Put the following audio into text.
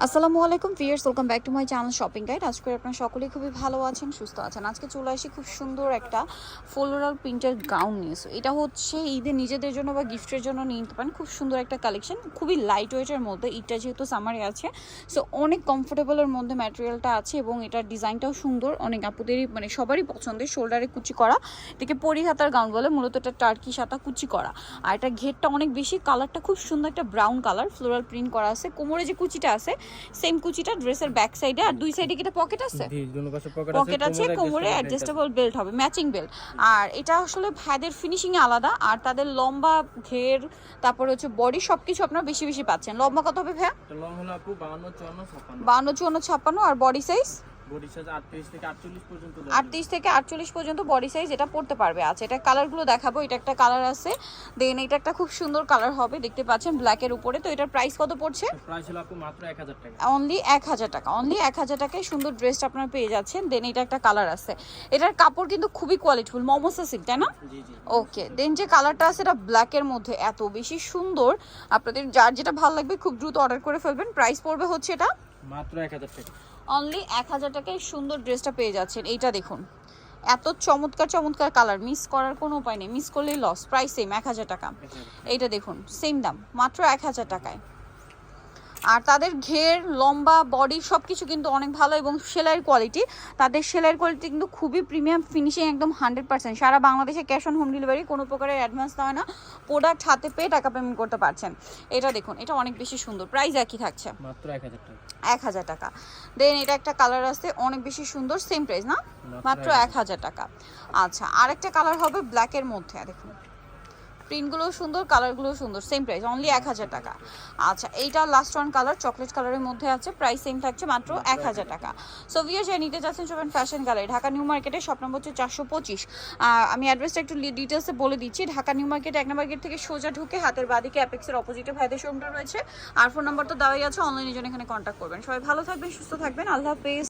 আসসালামু আলাইকুম viewers, welcome back to my channel shopping guide. আজকে আপনারা সকলেই খুবই ভালো আছেন, সুস্থ আছেন। আজকে চলে আসি খুব সুন্দর একটা ফ্লোরাল প্রিন্টের গাউন নিয়ে। সো এটা হচ্ছে ঈদে নিজেদের জন্য বা গিফটের জন্য নিয়ে নিতে পারেন। খুব সুন্দর একটা কালেকশন, খুবই লাইট ওয়েটের মধ্যে। ঈদটা যেহেতু সামারে আছে, সো অনেক কমফোর্টেবলের মধ্যে ম্যাটেরিয়ালটা আছে এবং এটার ডিজাইনটাও সুন্দর। অনেক আপুদেরই মানে সবারই পছন্দের। শোল্ডারে কুচি করা, এটাকে পরিহাতার গাউন বলে। মূলত এটা টার্কি সাতা কুচি করা, আর এটা ঘেরটা অনেক বেশি। কালারটা খুব সুন্দর একটা ব্রাউন কালার, ফ্লোরাল প্রিন্ট করা আছে। কোমরে যে কুচিটা আছে সেম কুচিটা ড্রেসের ব্যাক সাইডে, আর দুই সাইডে কি এটা পকেট আছে? পকেট আছে, কোমরে অ্যাডজাস্টেবল বেল্ট হবে, ম্যাচিং বেল্ট। আর এটা আসলে ভাইদের ফিনিশিং এ আলাদা, আর তাদের লম্বা ঘের, তারপরে হচ্ছে বডি, সবকিছু আপনারা বেশি বেশি পাচ্ছেন। লম্বা কত হবে ভাইয়া? লং হলো আপু 52 54 56। 52 54 56। আর বডি সাইজ বডি সাইজ 38 থেকে 48 পর্যন্ত। 38 থেকে 48 পর্যন্ত বডি সাইজ এটা পড়তে পারবে। আচ্ছা, এটা কালারগুলো দেখাবো। এটা একটা কালার আছে, দেন এটা একটা খুব সুন্দর কালার হবে, দেখতে পাচ্ছেন ব্ল্যাকের উপরে। তো এটার প্রাইস কত পড়ছে? প্রাইস হলো আপু মাত্র 1000 টাকা। অনলি 1000 টাকা। অনলি 1000 টাকায় সুন্দর ড্রেসটা আপনারা পেয়ে যাচ্ছেন। দেন এটা একটা কালার আছে, এটার কাপড় কিন্তু খুবই কোয়ালিটিফুল, মমোসা সিল্ক, তাই না? জি জি। ওকে, দেন যে কালারটা আছে এটা ব্ল্যাকের মধ্যে, এত বেশি সুন্দর। আপনাদের যার যেটা ভালো লাগবে খুব দ্রুত অর্ডার করে ফেলবেন। প্রাইস পড়বে হচ্ছে এটা মাত্র 1000 টাকা। অনলি 1000 টাকায় সুন্দর ড্রেসটা পেয়ে যাচ্ছেন। এইটা দেখুন, এত চমৎকার চমৎকার কালার, মিস করার কোনো উপায় নেই। মিস করলেই লস। প্রাইস সেম 1000 টাকা। এইটা দেখুন, সেম দাম, মাত্র 1000 টাকায়। আর তাদের ঘের, লম্বা, বডি সব কিছু কিন্তু অনেক ভালো, এবং সেলাইয়ের কোয়ালিটি, তাদের সেলাইয়ের কোয়ালিটি কিন্তু খুবই প্রিমিয়াম ফিনিশিং, একদম 100%। সারা বাংলাদেশে ক্যাশ অন হোম ডেলিভারি, কোনো প্রকারের অ্যাডভান্স দেওয়া হয় না। প্রোডাক্ট হাতে পেয়ে টাকা পেমেন্ট করতে পারছেন। এটা দেখুন, এটা অনেক বেশি সুন্দর। প্রাইস একই থাকছে, মাত্র 1000 টাকা। 1000 টাকা। দেন এটা একটা কালার আছে, অনেক বেশি সুন্দর, সেম প্রাইস না? মাত্র 1000 টাকা। আচ্ছা, আরেকটা কালার হবে ব্ল্যাকের মধ্যে, দেখুন প্রিন্টগুলো সুন্দর, কালারগুলো সুন্দর, সেম প্রাইস অনলি 1000 টাকা। আচ্ছা, এইটা লাস্ট ওয়ান কালার চকলেট কালারের মধ্যে আছে, প্রাইস সেম থাকছে, মাত্র 1000 টাকা। সো ভিউয়ার্স, যারা নিতে চাচ্ছেন সবেন ফ্যাশন গ্যালারি, ঢাকা নিউ মার্কেটে, শপ নম্বর হচ্ছে 425। আমি অ্যাড্রেসটা একটু ডিটেলসে বলে দিচ্ছি। ঢাকা নিউ মার্কেট 1 নম্বর গেট থেকে সোজা ঢুকে হাতের বাদিকে অ্যাপেক্সের অপোজিটে ভাইদের শোরুমটা রয়েছে। আর ফোন নাম্বার তো দেওয়াই আছে, অনলাইনের জন্য এখানে কন্ট্যাক্ট করবেন। সবাই ভালো থাকবেন, সুস্থ থাকবেন, আল্লাহ হাফেজ।